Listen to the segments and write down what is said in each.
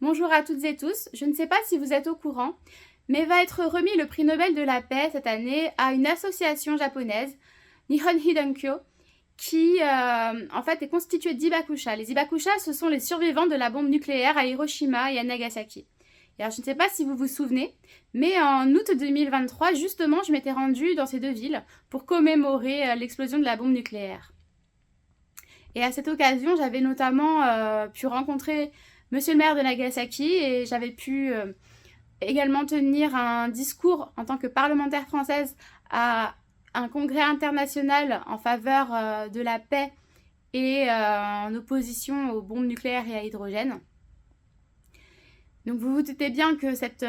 Bonjour à toutes et tous, je ne sais pas si vous êtes au courant, mais va être remis le prix Nobel de la paix cette année à une association japonaise, Nihon Hidankyo, qui en fait est constituée d'Ibakusha. Les Ibakusha, ce sont les survivants de la bombe nucléaire à Hiroshima et à Nagasaki. Et alors, je ne sais pas si vous vous souvenez, mais en août 2023, justement, je m'étais rendue dans ces deux villes pour commémorer l'explosion de la bombe nucléaire. Et à cette occasion, j'avais notamment pu rencontrer Monsieur le maire de Nagasaki et j'avais pu également tenir un discours en tant que parlementaire française à un congrès international en faveur de la paix et en opposition aux bombes nucléaires et à hydrogène. Donc vous vous doutez bien que cette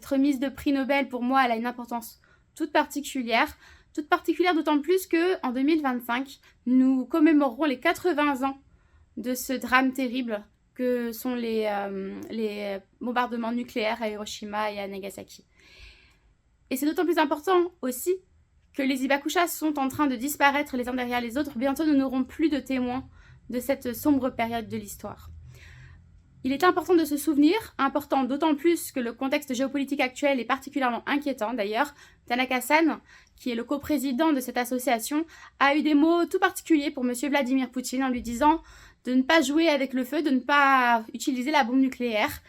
remise de prix Nobel, pour moi, elle a une importance toute particulière d'autant plus qu'en 2025, nous commémorerons les 80 ans de ce drame terrible que sont les bombardements nucléaires à Hiroshima et à Nagasaki. Et c'est d'autant plus important aussi que les Ibakusha sont en train de disparaître les uns derrière les autres. Bientôt, nous n'aurons plus de témoins de cette sombre période de l'histoire. Il est important de se souvenir, important d'autant plus que le contexte géopolitique actuel est particulièrement inquiétant. D'ailleurs, Tanaka-san, qui est le coprésident de cette association, a eu des mots tout particuliers pour M. Vladimir Poutine en lui disant de ne pas jouer avec le feu, de ne pas utiliser la bombe nucléaire.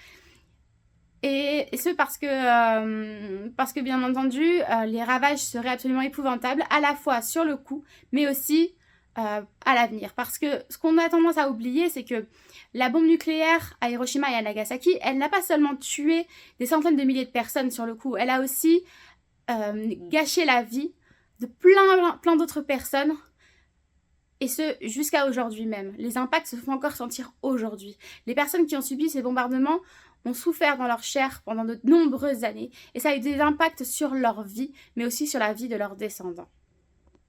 Et ce parce que bien entendu, les ravages seraient absolument épouvantables, à la fois sur le coup, mais aussi à l'avenir. Parce que ce qu'on a tendance à oublier, c'est que la bombe nucléaire à Hiroshima et à Nagasaki, elle n'a pas seulement tué des centaines de milliers de personnes sur le coup, elle a aussi gâché la vie de plein d'autres personnes, et ce, jusqu'à aujourd'hui même. Les impacts se font encore sentir aujourd'hui. Les personnes qui ont subi ces bombardements ont souffert dans leur chair pendant de nombreuses années, et ça a eu des impacts sur leur vie, mais aussi sur la vie de leurs descendants.